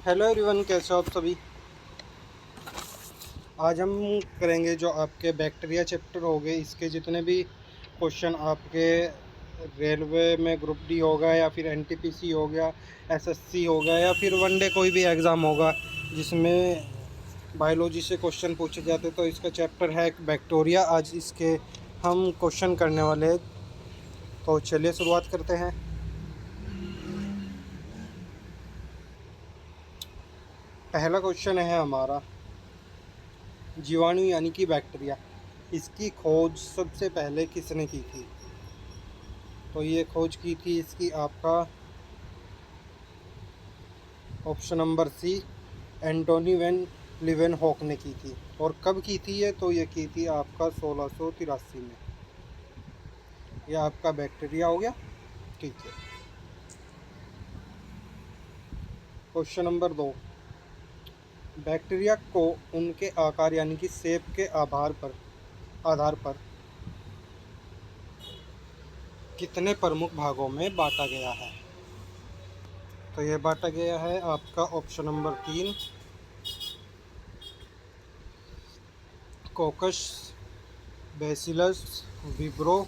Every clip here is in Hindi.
हेलो एवरीवन, कैसे हो आप सभी। आज हम करेंगे जो आपके बैक्टीरिया चैप्टर हो गए, इसके जितने भी क्वेश्चन आपके रेलवे में ग्रुप डी होगा या फिर एनटीपीसी हो गया, एसएससी हो गया या फिर वनडे कोई भी एग्ज़ाम होगा जिसमें बायोलॉजी से क्वेश्चन पूछे जाते, तो इसका चैप्टर है बैक्टीरिया। आज इसके हम क्वेश्चन करने वाले हैं, तो चलिए शुरुआत करते हैं। पहला क्वेश्चन है हमारा, जीवाणु यानी कि बैक्टीरिया, इसकी खोज सबसे पहले किसने की थी। तो ये खोज की थी इसकी आपका option number C, Antonie van Leeuwenhoek ने की थी। और कब की थी ये, तो ये की थी आपका 1683 में। ये आपका बैक्टीरिया हो गया। ठीक है। क्वेश्चन नंबर 2, बैक्टीरिया को उनके आकार यानी कि शेप के आधार पर कितने प्रमुख भागों में बांटा गया है। तो ये बांटा गया है आपका option number 3, coccus, bacillus, vibrio,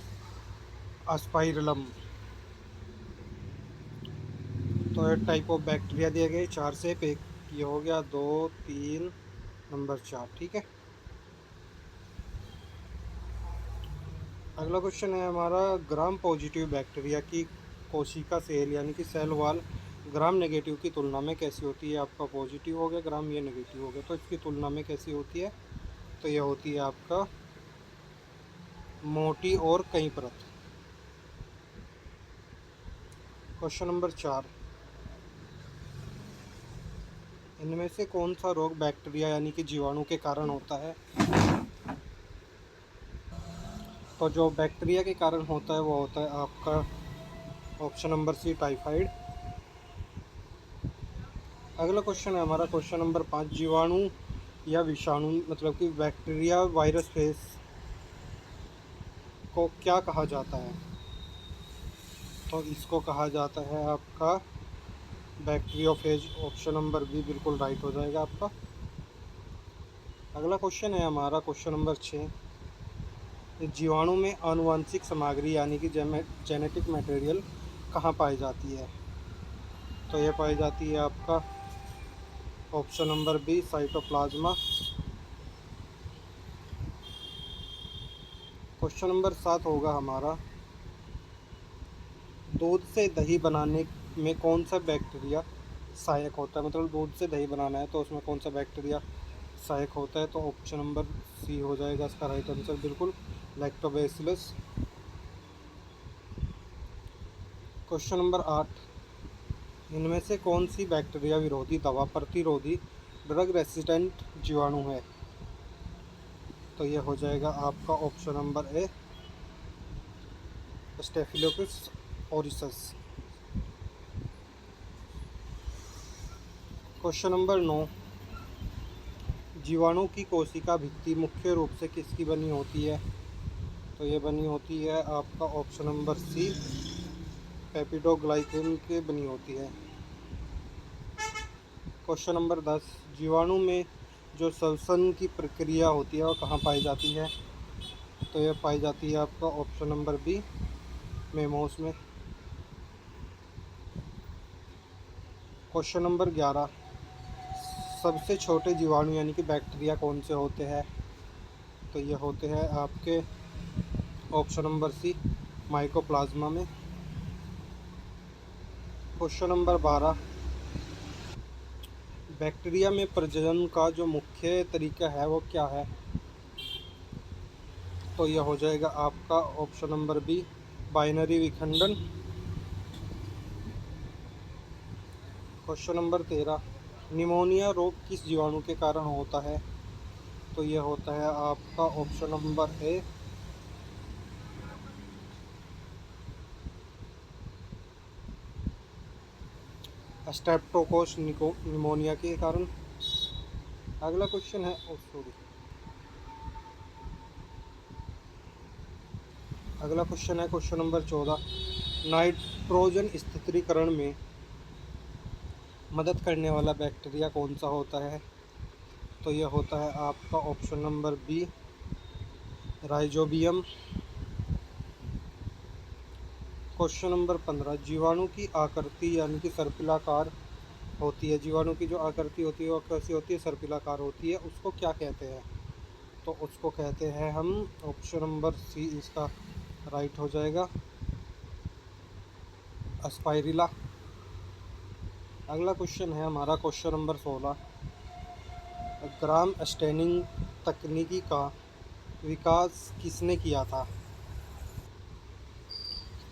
spirillum. तो ये टाइप ऑफ बैक्टीरिया दिए गए, 4 से एक ये हो गया, 2, 3, नंबर 4। ठीक है। अगला क्वेश्चन है हमारा, ग्राम पॉजिटिव बैक्टीरिया की कोशिका सेल यानी कि सेल वाल ग्राम नेगेटिव की तुलना में कैसी होती है। आपका पॉजिटिव हो गया, ग्राम ये नेगेटिव हो गया, तो इसकी तुलना में कैसी होती है। तो ये होती है आपका मोटी और कई परत। क्वेश्चन नंबर 4, इनमें से कौन सा रोग बैक्टीरिया यानी कि जीवाणु के कारण होता है। तो जो बैक्टीरिया के कारण होता है वो होता है आपका ऑप्शन नंबर सी, टाइफाइड। अगला क्वेश्चन है हमारा क्वेश्चन नंबर 5, जीवाणु या विषाणु मतलब कि बैक्टीरिया वायरस फेस को क्या कहा जाता है। तो इसको कहा जाता है आपका बैक्टीरियोफेज। ऑप्शन नंबर बी बिल्कुल राइट हो जाएगा आपका। अगला क्वेश्चन है हमारा क्वेश्चन नंबर 6, जीवाणु में आनुवंशिक सामग्री यानी कि जेनेटिक मटेरियल कहाँ पाई जाती है। तो ये पाई जाती है आपका option number B, cytoplasm. Question number 7 होगा हमारा, दूध से दही बनाने में कौन सा बैक्टीरिया सहायक होता है। मतलब दूध से दही बनाना है तो उसमें कौन सा बैक्टीरिया सहायक होता है। तो ऑप्शन नंबर सी हो जाएगा इसका राइट आंसर, बिल्कुल, लैक्टोबैसिलस। क्वेश्चन नंबर 8, इनमें से कौन सी बैक्टीरिया विरोधी दवा प्रतिरोधी ड्रग रेसिस्टेंट जीवाणु है। तो ये हो जाएगा आपका option number A, staphylococcus aureus. Question number 9, जीवाणु की कोशिका भित्ति मुख्य रूप से किसकी बनी होती है। तो ये बनी होती है आपका ऑप्शन नंबर सी, पेप्टिडोग्लाइकन की बनी होती है। क्वेश्चन नंबर 10, जीवाणु में जो श्वसन की प्रक्रिया होती है वो कहाँ पाई जाती है। तो ये पाई जाती है आपका ऑप्शन नंबर बी, मेमोस में। क्वेश्चन नंबर 11, सबसे छोटे जीवाणु यानी कि बैक्टीरिया कौन से होते हैं। तो ये होते हैं आपके ऑप्शन नंबर सी, माइकोप्लाज्मा में। क्वेश्चन नंबर 12, बैक्टीरिया में प्रजनन का जो मुख्य तरीका है वो क्या है। तो यह हो जाएगा आपका ऑप्शन नंबर बी, बाइनरी विखंडन। क्वेश्चन नंबर 13, निमोनिया रोग किस जीवाणु के कारण होता है। तो यह होता है आपका option number A, Streptococcus pneumonia के कारण। अगला क्वेश्चन है सॉरी अगला क्वेश्चन है क्वेश्चन नंबर 14, नाइट्रोजन स्थिरीकरण में मदद करने वाला बैक्टीरिया कौन सा होता है? तो यह होता है आपका option number B, rhizobium. Question number 15, जीवाणु की आकृति यानी कि सर्पिलाकार होती है। जीवाणु की जो आकृति होती है वो कैसी होती है? सर्पिलाकार होती है। उसको क्या कहते हैं? तो उसको कहते हैं हम, ऑप्शन नंबर सी इसका राइट हो जाएगा, अस्पाइरिला। अगला क्वेश्चन है हमारा क्वेश्चन नंबर 16, ग्राम स्टेनिंग तकनीकी का विकास किसने किया था?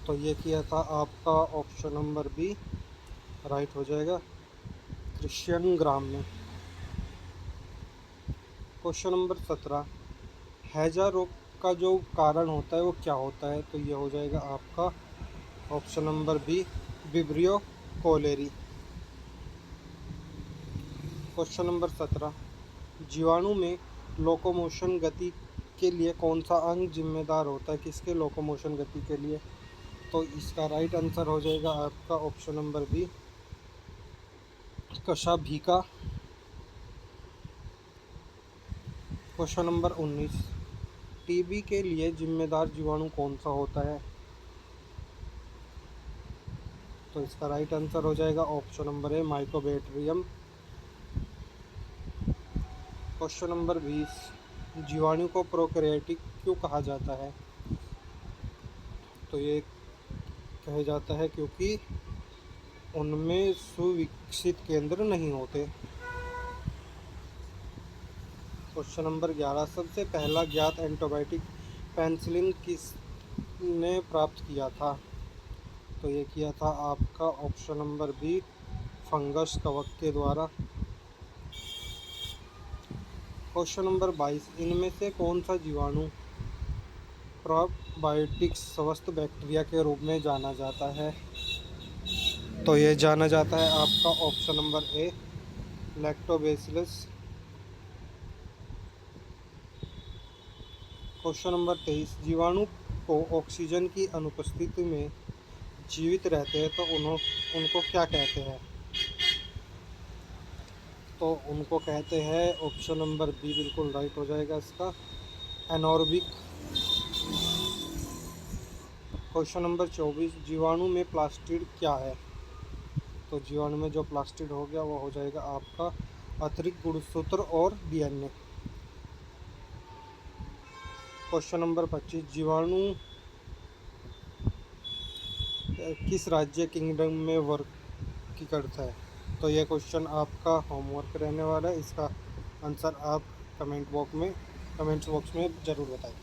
तो ये किया था आपका ऑप्शन नंबर बी, राइट हो जाएगा, क्रिश्चियन ग्राम ने। क्वेश्चन नंबर 17, हैजा रोग का जो कारण होता है वो क्या होता है? तो ये हो जाएगा आपका option number B, Vibrio cholerae. Question number 17, जीवाणु में लोकोमोशन गति के लिए कौन सा अंग जिम्मेदार होता है? किसके लोकोमोशन गति के लिए? तो इसका राइट आंसर हो जाएगा आपका ऑप्शन नंबर बी, कशाभिका। क्वेश्चन नंबर 19, टीबी के लिए जिम्मेदार जीवाणु कौन सा होता है? तो इसका राइट आंसर हो जाएगा option number A, Mycobacterium. Question number 20, जीवाणु को प्रोकैरियोटिक क्यों कहा जाता है? तो ये कहा जाता है क्योंकि उनमें सुविकसित केंद्र नहीं होते। क्वेश्चन नंबर 11, सबसे पहला ज्ञात एंटीबायोटिक पेनिसिलिन किसने प्राप्त किया था? तो ये किया था आपका ऑप्शन नंबर बी, फंगस कवक के द्वारा। क्वेश्चन नंबर 22, इनमें से कौन सा जीवाणु प्रोबायोटिक्स स्वस्थ बैक्टीरिया के रूप में जाना जाता है? तो ये जाना जाता है आपका option number A, lactobacillus. Question number 23, जीवाणु को ऑक्सीजन की अनुपस्थिति में जीवित रहते हैं तो उनको क्या कहते हैं? तो उनको कहते हैं ऑप्शन नंबर बी, बिल्कुल राइट हो जाएगा इसका, एनॉर्बिक। क्वेश्चन नंबर 24, जीवाणु में प्लास्टिड क्या है? तो जीवाणु में जो प्लास्टिड हो गया वो हो जाएगा आपका अतिरिक्त गुणसूत्र और डीएनए। क्वेश्चन नंबर 25, जीवाणु किस राज्य किंगडम में वर्ग करता है? तो ये क्वेश्चन आपका होमवर्क रहने वाला है। इसका आंसर आप कमेंट्स बॉक्स में ज़रूर बताएं।